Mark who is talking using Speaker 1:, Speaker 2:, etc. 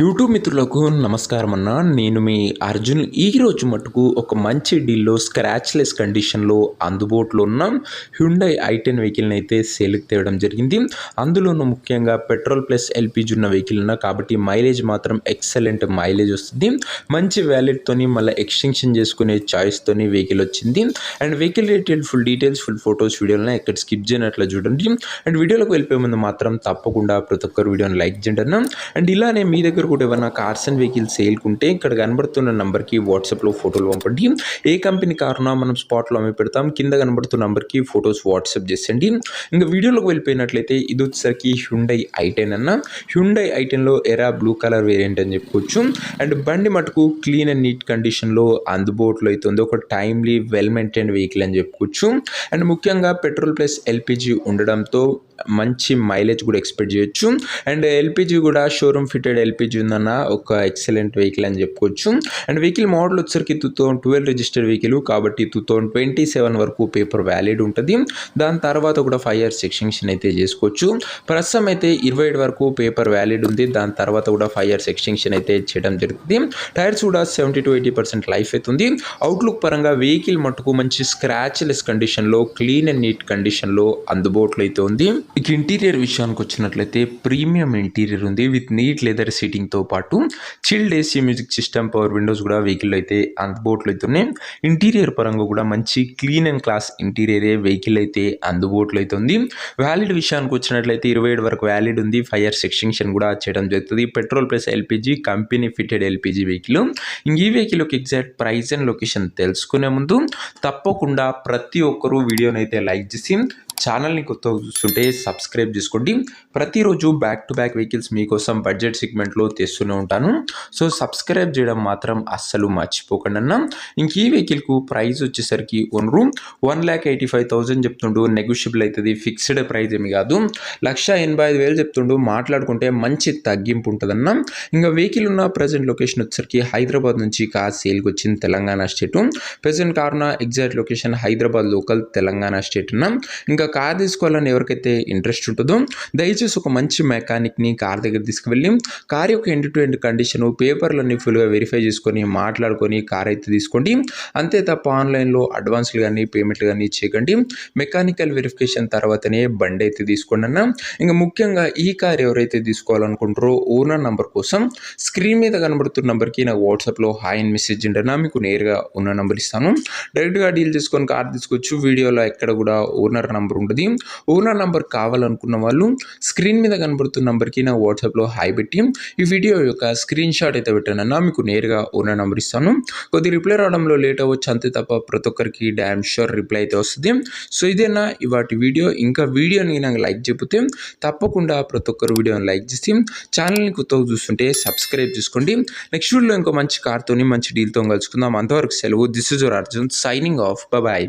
Speaker 1: YouTube మిత్రులకు నమస్కారం అన్న. నేను మీ అర్జున్. ఈరోజు మటుకు ఒక మంచి డీల్లో స్క్రాచ్లెస్ కండిషన్లో అందుబాటులో ఉన్న హ్యుండై i10 వెహికల్ని అయితే సేల్కి తేవడం జరిగింది. అందులోనూ ముఖ్యంగా పెట్రోల్ ప్లస్ ఎల్పిజి ఉన్న వెహికల్ ఉన్న కాబట్టి మైలేజ్ మాత్రం ఎక్సలెంట్ మైలేజ్ వస్తుంది. మంచి వ్యాలిడ్తోని మళ్ళీ ఎక్స్టెన్షన్ చేసుకునే చాయిస్తోని వెహికల్ వచ్చింది. And vehicle full details full photos వీడియోలను ఎక్కడ స్కిప్ చేయనట్లు చూడండి. అండ్ వీడియోలోకి వెళ్ళిపోయే ముందు మాత్రం తప్పకుండా ప్రతి ఒక్కరు వీడియోని లైక్ చేయండి అన్న. అండ్ ఇలానే మీ దగ్గర కూడా ఏమైనా కార్స్ అండ్ వెహికల్స్ సేల్కుంటే ఇక్కడ కనబడుతున్న నంబర్కి వాట్సాప్లో ఫోటోలు పంపండి. ఏ కంపెనీ కారునా మనం స్పాట్లో అమ్మి పెడతాం. కింద కనబడుతున్న నంబర్కి ఫొటోస్ వాట్సాప్ చేసండి. ఇంకా వీడియోలోకి వెళ్ళిపోయినట్లయితే ఇది వచ్చేసరికి హ్యుండై i10 అన్న. హ్యుండై i10లో ఎరా బ్లూ కలర్ వేరియంట్ అని చెప్పుకోవచ్చు. అండ్ బండి మటుకు క్లీన్ అండ్ నీట్ కండిషన్లో అందుబాటులో అవుతుంది. ఒక టైమ్లీ వెల్ మెయింటైన్ వెహికల్ అని చెప్పుకోవచ్చు. అండ్ ముఖ్యంగా పెట్రోల్ ప్లస్ ఎల్పిజి ఉండడంతో మంచి మైలేజ్ కూడా ఎక్స్పెక్ట్ చేయొచ్చు. అండ్ ఎల్పిజి కూడా షోరూమ్ ఫిటెడ్ ఎల్పిజి ఉందన్న ఒక ఎక్సలెంట్ వెహికల్ అని చెప్పుకోవచ్చు. అండ్ వెహికల్ మోడల్ వచ్చరికి 2012 రిజిస్టర్డ్ వెహికల్ కాబట్టి 2027 వరకు పేపర్ వ్యాలిడ్ ఉంటుంది. దాని తర్వాత కూడా 5 years ఎక్స్టెన్షన్ అయితే చేసుకోవచ్చు. ప్రస్తుతం అయితే 27 వరకు పేపర్ వ్యాలిడ్ ఉంది. దాని తర్వాత కూడా 5 years ఎక్స్టెన్షన్ అయితే చేయడం జరుగుతుంది. టైర్స్ కూడా 70 to 80% లైఫ్ అవుతుంది. అవుట్లుక్ పరంగా వెహికల్ మటుకు మంచి స్క్రాచ్లెస్ కండిషన్లో క్లీన్ అండ్ నీట్ కండిషన్లో అందుబాటులో అయితే ఉంది. ఇక ఇంటీరియర్ విషయానికి వచ్చినట్లయితే ప్రీమియం ఇంటీరియర్ ఉంది విత్ నీట్ లెదర్ సీటింగ్తో పాటు chilled AC music system power Windows కూడా వెహికల్ అయితే అందుబాటులో అవుతున్నాయి. ఇంటీరియర్ పరంగా కూడా మంచి క్లీన్ అండ్ క్లాస్ ఇంటీరియరే వెహికల్ అయితే అందుబాటులో అవుతుంది. వ్యాలిడ్ విషయానికి వచ్చినట్లయితే 27 వరకు వ్యాలిడ్ ఉంది. 5 years ఎక్స్టెన్షన్ కూడా చేయడం జరుగుతుంది. Petrol plus LPG company fitted LPG vehicle. ఈ వెహికల్ యొక్క ఎగ్జాక్ట్ ప్రైస్ అండ్ లొకేషన్ తెలుసుకునే ముందు తప్పకుండా ప్రతి ఒక్కరూ వీడియోని అయితే లైక్ చేసి ఛానల్ని కొత్తగా చూస్తుంటే సబ్స్క్రైబ్ చేసుకోండి. ప్రతిరోజు బ్యాక్ టు బ్యాక్ వెహికల్స్ మీకోసం బడ్జెట్ సెగ్మెంట్లో తెస్తూనే ఉంటాను. సో సబ్స్క్రైబ్ చేయడం మాత్రం అస్సలు మర్చిపోకండి అన్న. ఇంక ఈ వెహికల్కు ప్రైస్ వచ్చేసరికి ఓనరు 1,85,000 చెప్తుండు. నెగోషియబుల్ అవుతుంది. ఫిక్స్డ్ ప్రైస్ ఏమి కాదు. 1,85,000 చెప్తుండు. మాట్లాడుకుంటే మంచి తగ్గింపు ఉంటుందన్న. ఇంకా వెహికల్ ఉన్న ప్రజెంట్ లొకేషన్ వచ్చేసరికి హైదరాబాద్ నుంచి కార్ సేల్కి వచ్చింది తెలంగాణ స్టేట్. ప్రజెంట్ కారున exact location Hyderabad local Telangana state ఉన్న. ఇంకా కార్ తీసుకోవాలని ఎవరికైతే ఇంట్రెస్ట్ ఉంటుందో దయచేసి ఒక మంచి మెకానిక్ని కార్ దగ్గర తీసుకువెళ్ళి కార్ యొక్క ఎండ్ టు ఎండ్ కండిషను పేపర్లన్నీ ఫుల్గా వెరిఫై చేసుకొని మాట్లాడుకొని కార్ అయితే తీసుకోండి. అంతే తప్ప ఆన్లైన్లో అడ్వాన్స్లు కానీ పేమెంట్లు కానీ చేయకండి. మెకానికల్ వెరిఫికేషన్ తర్వాతనే బండి అయితే తీసుకోండి అన్న. ఇంకా ముఖ్యంగా ఈ కార్ ఎవరైతే తీసుకోవాలనుకుంటారో ఓనర్ నంబర్ కోసం స్క్రీన్ మీద కనబడుతున్న నెంబర్కి నాకు వాట్సాప్లో హాయ్ అని మెసేజ్ ఉండనా మీకు నేరుగా ఉన్న నెంబర్ ఇస్తాను. డైరెక్ట్గా డీల్ చేసుకొని కార్ తీసుకోవచ్చు. వీడియోలో ఎక్కడ కూడా ఓనర్ నంబర్ ఉంటుంది. ఓనర్ నంబర్ కావాలనుకున్న వాళ్ళు స్క్రీన్ మీద కనబడుతున్న నంబర్కి నా వాట్సాప్లో హాయ్ పెట్టి ఈ వీడియో యొక్క స్క్రీన్ షాట్ అయితే పెట్టానన్నా మీకు నేరుగా ఓనర్ నంబర్ ఇస్తాను. కొద్ది రిప్లై రావడంలో లేట్ అవ్వచ్చు అంతే తప్ప ప్రతి ఒక్కరికి డ్యామ్ షూర్ రిప్లై అయితే వస్తుంది. సో ఇదేనా ఇవాటి వీడియో. ఇంకా వీడియోని నాకు లైక్ చెబితే తప్పకుండా ప్రతి ఒక్కరు వీడియోని లైక్ చేసి ఛానల్ని కొత్తగా చూస్తుంటే సబ్స్క్రైబ్ చేసుకోండి. నెక్స్ట్ వీడియోలో ఇంకో మంచి కార్తోని మంచి డీల్తో కలుసుకుందాం. అంతవరకు సెలవు. This is your Arjun signing off. Bye.